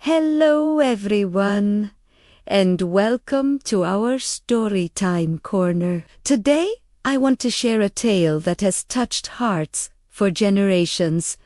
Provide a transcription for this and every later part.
Hello everyone, and welcome to our Storytime Corner. Today, I want to share a tale that has touched hearts for generations.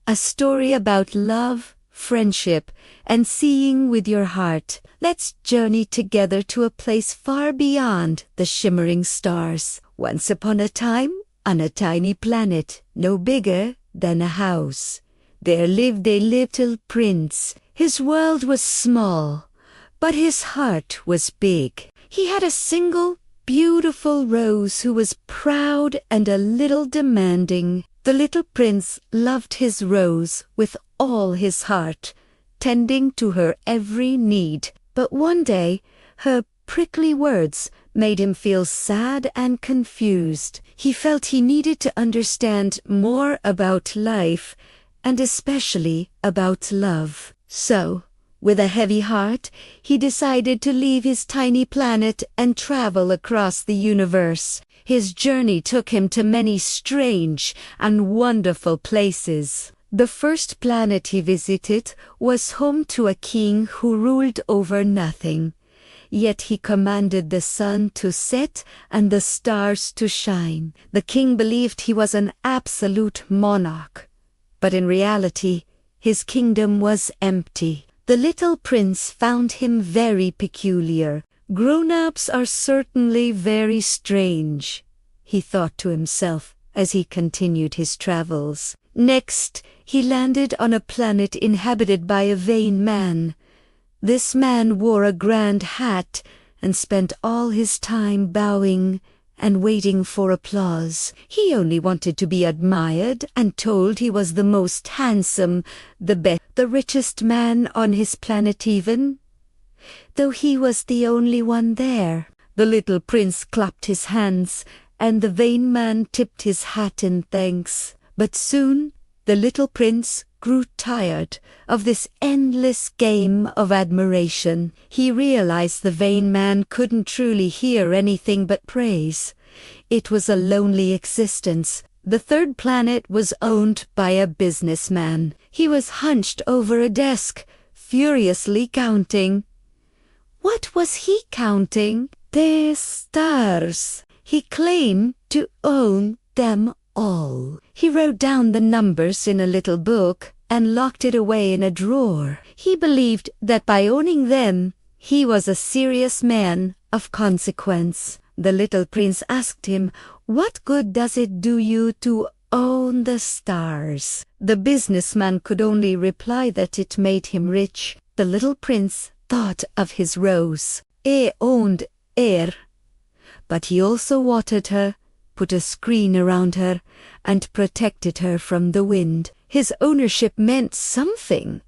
A story about love, friendship, and seeing with your heart. Let's journey together to a place far beyond the shimmering stars. Once upon a time, on a tiny planet, no bigger than a house, there lived a little prince. His world was small, but his heart was big. He had a single, beautiful rose who was proud and a little demanding. The little prince loved his rose with all his heart, tending to her every need. But one day, her prickly words made him feel sad and confused. He felt he needed to understand more about life, and especially about love. So, with a heavy heart, he decided to leave his tiny planet and travel across the universe. His journey took him to many strange and wonderful places. The first planet he visited was home to a king who ruled over nothing. Yet he commanded the sun to set and the stars to shine. The king believed he was an absolute monarch, but in reality, his kingdom was empty. The little prince found him very peculiar. Grown-ups are certainly very strange, he thought to himself as he continued his travels. Next, he landed on a planet inhabited by a vain man. This man wore a grand hat and spent all his time bowing and waiting for applause. He only wanted to be admired and told he was the most handsome, the best, the richest man on his planet even, though he was the only one there. The little prince clapped his hands, and the vain man tipped his hat in thanks. But soon the little prince grew tired of this endless game of admiration. He realized the vain man couldn't truly hear anything but praise. It was a lonely existence. The third planet was owned by a businessman. He was hunched over a desk, furiously counting. What was he counting? The stars. He claimed to own them all. He wrote down the numbers in a little book and locked it away in a drawer. He believed that by owning them, he was a serious man of consequence. The little prince asked him, "What good does it do you to own the stars?" The businessman could only reply that it made him rich. The little prince thought of his rose. He owned her, but he also watered her, put a screen around her, and protected her from the wind. His ownership meant something.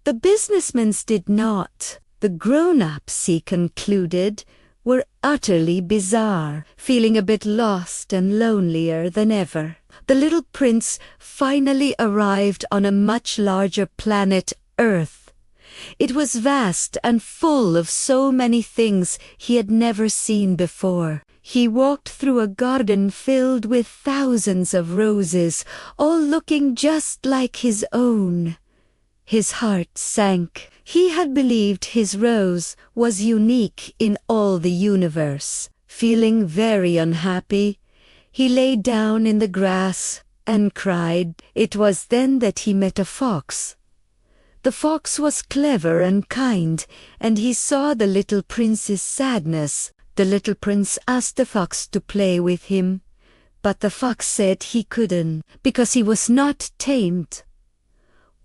The businessmen's did not. The grown-ups, he concluded, were utterly bizarre, feeling a bit lost and lonelier than ever. The little prince finally arrived on a much larger planet, Earth. It was vast and full of so many things he had never seen before. He walked through a garden filled with thousands of roses, all looking just like his own. His heart sank. He had believed his rose was unique in all the universe. Feeling very unhappy, he lay down in the grass and cried. It was then that he met a fox. The fox was clever and kind, and he saw the little prince's sadness. The little prince asked the fox to play with him, but the fox said he couldn't, because he was not tamed.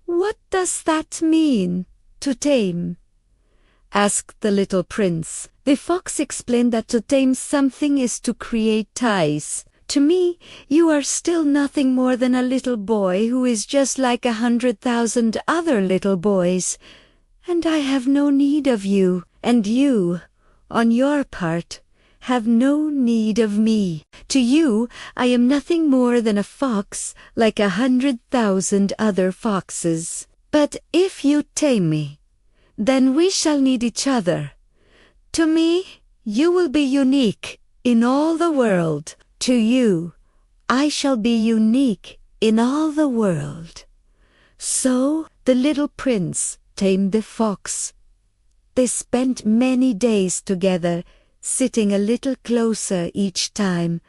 "What does that mean, to tame?" asked the little prince. The fox explained that to tame something is to create ties. "To me, you are still nothing more than a little boy who is just like 100,000 other little boys, and I have no need of you, and you, on your part, have no need of me. To you, I am nothing more than a fox like 100,000 other foxes. But if you tame me, then we shall need each other. To me, you will be unique in all the world. To you, I shall be unique in all the world." So the little prince tamed the fox. They spent many days together, sitting a little closer each time,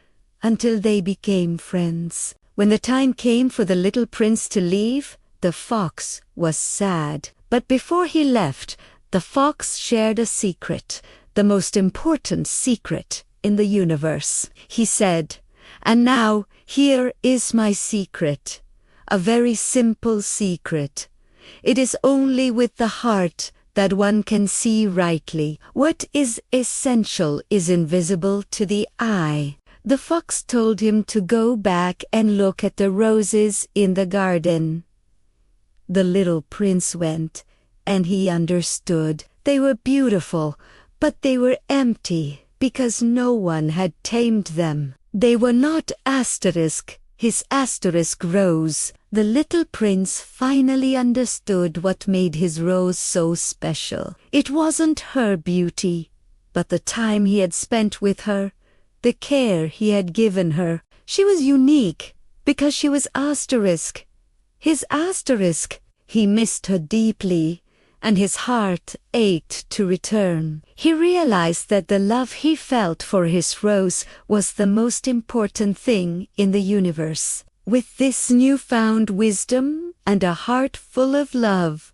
until they became friends. When the time came for the little prince to leave, the fox was sad. But before he left, the fox shared a secret, the most important secret in the universe. He said, "And now, here is my secret, a very simple secret. It is only with the heart that one can see rightly. What is essential is invisible to the eye." The fox told him to go back and look at the roses in the garden. The little prince went, and he understood. They were beautiful, but they were empty because no one had tamed them. They were not his asterisk rose. The little prince finally understood what made his rose so special. It wasn't her beauty, but the time he had spent with her, the care he had given her. She was unique because she was asterisk. His asterisk. He missed her deeply, and his heart ached to return. He realized that the love he felt for his rose was the most important thing in the universe. With this newfound wisdom and a heart full of love,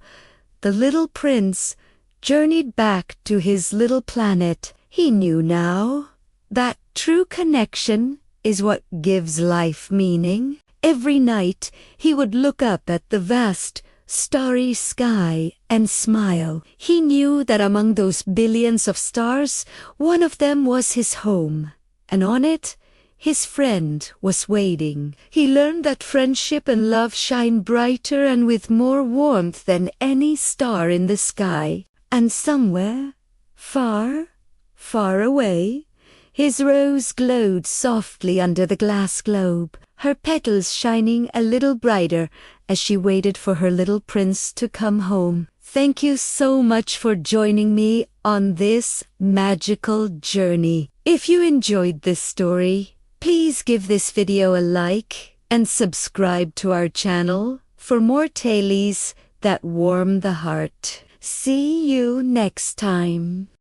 the little prince journeyed back to his little planet. He knew now that true connection is what gives life meaning. Every night he would look up at the vast, starry sky and smile. He knew that among those billions of stars, one of them was his home, and on it, his friend was waiting. He learned that friendship and love shine brighter and with more warmth than any star in the sky. And somewhere, far, far away, his rose glowed softly under the glass globe, her petals shining a little brighter as she waited for her little prince to come home. Thank you so much for joining me on this magical journey. If you enjoyed this story, please give this video a like and subscribe to our channel for more tales that warm the heart. See you next time.